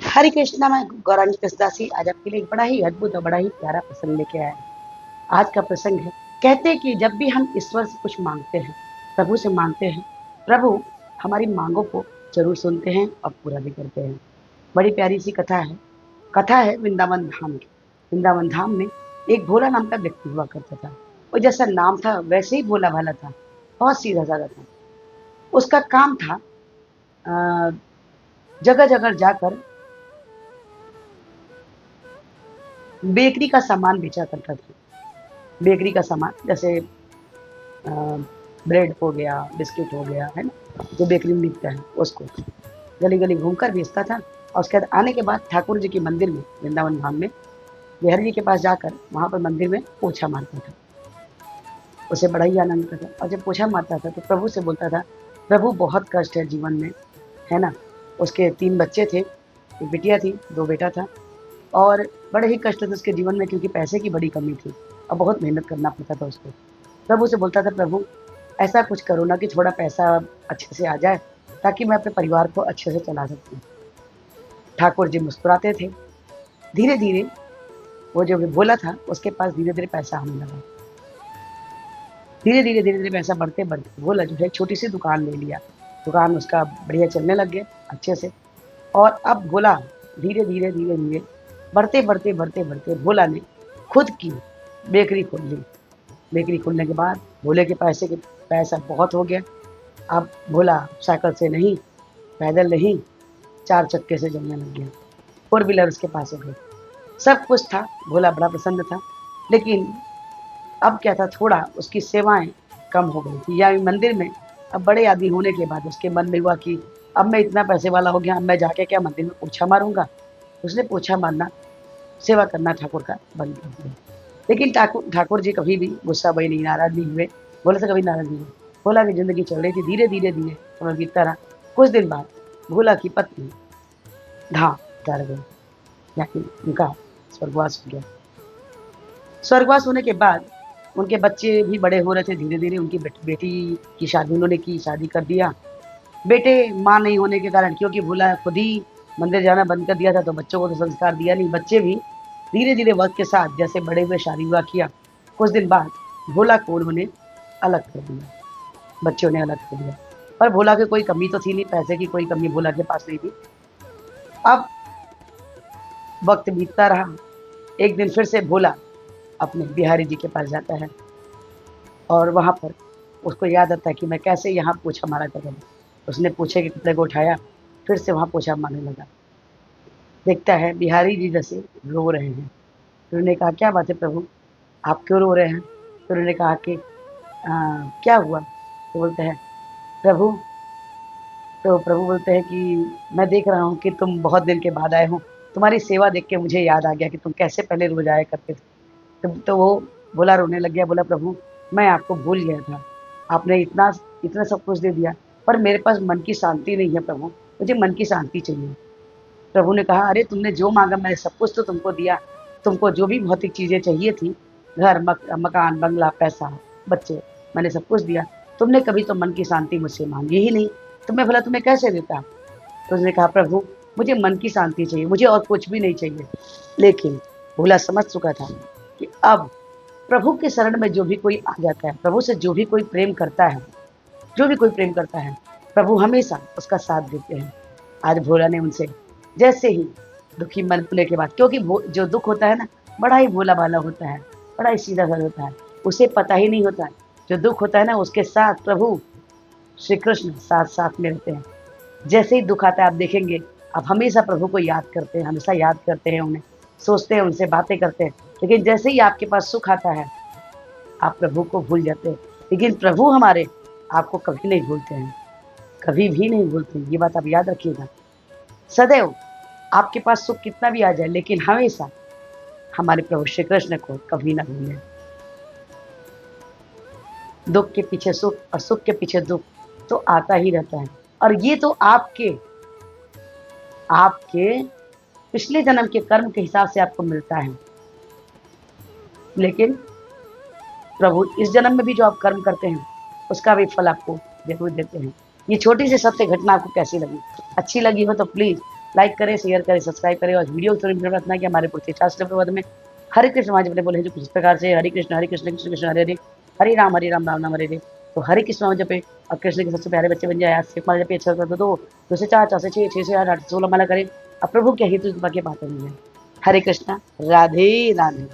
हरे कृष्णा, मैं गौरांगी कृष्णदासी आज आपके लिए एक बड़ा ही अद्भुत और बड़ा ही प्यारा प्रसंग लेके आया है। आज का प्रसंग है, कहते हैं कि जब भी हम ईश्वर से कुछ मांगते हैं, प्रभु से मांगते हैं, प्रभु हमारी मांगों को जरूर सुनते हैं और पूरा भी करते हैं। बड़ी प्यारी सी कथा है वृंदावन धाम की। वृंदावन धाम में एक भोला नाम का व्यक्ति हुआ करता था। वो जैसा नाम था वैसे ही भोला भाला था, बहुत सीधा साधा था। उसका काम था जगह जगह जाकर बेकरी का सामान बेचा करता था। बेकरी का सामान जैसे ब्रेड हो गया, बिस्किट हो गया, है ना, जो बेकरी में बिकता है उसको गली गली घूमकर बेचता था। और उसके बाद आने के बाद ठाकुर जी के मंदिर में, वृंदावन धाम में बिहारी जी के पास जाकर वहाँ पर मंदिर में पोछा मारता था। उसे बड़ा ही आनंद आता था। और जब पोछा मारता था तो प्रभु से बोलता था, प्रभु बहुत कष्ट है जीवन में, है ना। उसके 3 बच्चे थे, एक बिटिया थी, 2 बेटा था। और बड़े ही कष्ट थे उसके जीवन में, क्योंकि पैसे की बड़ी कमी थी और बहुत मेहनत करना पड़ता था उसको। प्रभु से बोलता था, प्रभु ऐसा कुछ करो ना कि थोड़ा पैसा अच्छे से आ जाए, ताकि मैं अपने परिवार को अच्छे से चला सकूं। ठाकुर जी मुस्कुराते थे। धीरे धीरे वो जो भोला था उसके पास धीरे धीरे पैसा आने लगा। धीरे धीरे पैसा बढ़ते बढ़ते भोला जो है छोटी सी दुकान ले लिया। दुकान उसका बढ़िया चलने लग गया अच्छे से। और अब भोला धीरे धीरे बढ़ते भोला ने खुद की बेकरी खोल ली। बेकरी खोलने के बाद भोले के पैसा बहुत हो गया। अब भोला साइकिल से नहीं, पैदल नहीं, 4 चक्के से चलने लग गया। 4 व्हीलर उसके पास हो गई। सब कुछ था, भोला बड़ा प्रसन्न था। लेकिन अब क्या था, थोड़ा उसकी सेवाएं कम हो गई थी। या मंदिर में अब बड़े आदमी होने के बाद उसके मन में हुआ कि अब मैं इतना पैसे वाला हो गया, अब मैं जाके क्या मंदिर में पोछा मारूंगा। उसने पोछा मारना, सेवा करना ठाकुर का बंद कर दिया। लेकिन ठाकुर जी कभी भी गुस्सा हुए नहीं, नाराज नहीं हुए। भोले से कभी नाराज नहीं हुए। भोला की जिंदगी चल रही थी। धीरे धीरे समय बीतता रहा। कुछ दिन बाद भोला की पत्नी धाम उतार गई, यानी उनका स्वर्गवास हो गया। स्वर्गवास होने के बाद उनके बच्चे भी बड़े हो रहे थे। धीरे धीरे उनकी बेटी की शादी उन्होंने की, शादी कर दिया। बेटे माँ नहीं होने के कारण, क्योंकि भोला खुद ही मंदिर जाना बंद कर दिया था, तो बच्चों को तो संस्कार दिया नहीं। बच्चे भी धीरे धीरे वक्त के साथ जैसे बड़े हुए शादी विवाह किया। कुछ दिन बाद भोला को उन्होंने अलग कर दिया, बच्चों ने अलग कर दिया। पर भोला की कोई कमी तो थी नहीं, पैसे की कोई कमी भोला के पास नहीं थी। अब वक्त बीतता रहा। एक दिन फिर से भोला अपने बिहारी जी के पास जाता है और वहाँ पर उसको याद आता है कि मैं कैसे यहाँ पोछा मारा करता था। उसने पूछे के कपड़े को उठाया, फिर से वहाँ पोछा मारने लगा। देखता है बिहारी जी जैसे रो रहे हैं। फिर उन्होंने कहा, क्या बात है प्रभु, आप क्यों रो रहे हैं। फिर उन्होंने कहा कि क्या हुआ। तो बोलते हैं प्रभु, तो प्रभु बोलते हैं कि मैं देख रहा हूँ कि तुम बहुत दिन के बाद आए हो, तुम्हारी सेवा देख के मुझे याद आ गया कि तुम कैसे पहले रोज आया करते थे। तो वो बोला, रोने लग गया। बोला, प्रभु मैं आपको भूल गया था, आपने इतना इतना सब कुछ दे दिया, पर मेरे पास मन की शांति नहीं है प्रभु, मुझे मन की शांति चाहिए। प्रभु ने कहा, अरे तुमने जो मांगा मैंने सब कुछ तो तुमको दिया। तुमको जो भी भौतिक चीजें चाहिए थी, घर, मकान, बंगला, पैसा, बच्चे, मैंने सब कुछ दिया। तुमने कभी तो मन की शांति मुझसे मांगी ही नहीं, तो मैं भला तुम्हें कैसे देता। तो उसने कहा, प्रभु मुझे मन की शांति चाहिए, मुझे और कुछ भी नहीं चाहिए। लेकिन भोला समझ चुका था कि अब प्रभु के शरण में जो भी कोई आ जाता है, प्रभु से जो भी कोई प्रेम करता है, जो भी कोई प्रेम करता है, प्रभु हमेशा उसका साथ देते हैं। आज भोला ने उनसे जैसे ही दुखी मन होने के बाद, क्योंकि जो दुख होता है ना, बड़ा ही भोला भाला होता है, बड़ा ही सीधा साधा होता है, उसे पता ही नहीं होता है। जो दुख होता है ना, उसके साथ प्रभु श्री कृष्ण साथ साथ में रहते हैं। जैसे ही दुख आता है आप देखेंगे, आप हमेशा प्रभु को याद करते हैं, हमेशा याद करते हैं उन्हें, सोचते हैं, उनसे बातें करते हैं। लेकिन जैसे ही आपके पास सुख आता है, आप प्रभु को भूल जाते हैं। लेकिन प्रभु हमारे आपको कभी नहीं भूलते हैं, कभी भी नहीं भूलते। ये बात आप याद रखिएगा। सदैव आपके पास सुख कितना भी आ जाए, लेकिन हमेशा हमारे प्रभु श्री कृष्ण को कभी ना भूलें। दुख के पीछे सुख और सुख के पीछे दुख तो आता ही रहता है। और ये तो आपके पिछले जन्म के कर्म के हिसाब से आपको मिलता है। लेकिन प्रभु इस जन्म में भी जो आप कर्म करते हैं, उसका भी फल आपको जरूर देते हैं। ये छोटी सी सत्य घटना आपको कैसी लगी? अच्छी लगी हो तो प्लीज लाइक करें, शेयर करें, सब्सक्राइब करें और वीडियो को रखना कि हमारे पूरे 50 पद में हरे कृष्ण महाजी अपने बोले जो किस प्रकार से हरे कृष्ण कृष्ण कृष्ण हरे हरे, हरे राम राम राम हरे हरे। तो हरे कृष्ण नाम जपे और कृष्ण के सबसे प्यारे बच्चे बन जाए। आज से माला जपे, अच्छा कर दो, 2 से 4, 4 से 6, 6 से 8, 8 से 16 माला करें। अब प्रभु के हित बाकी बातें नहीं है। हरे कृष्णा, राधे राधे।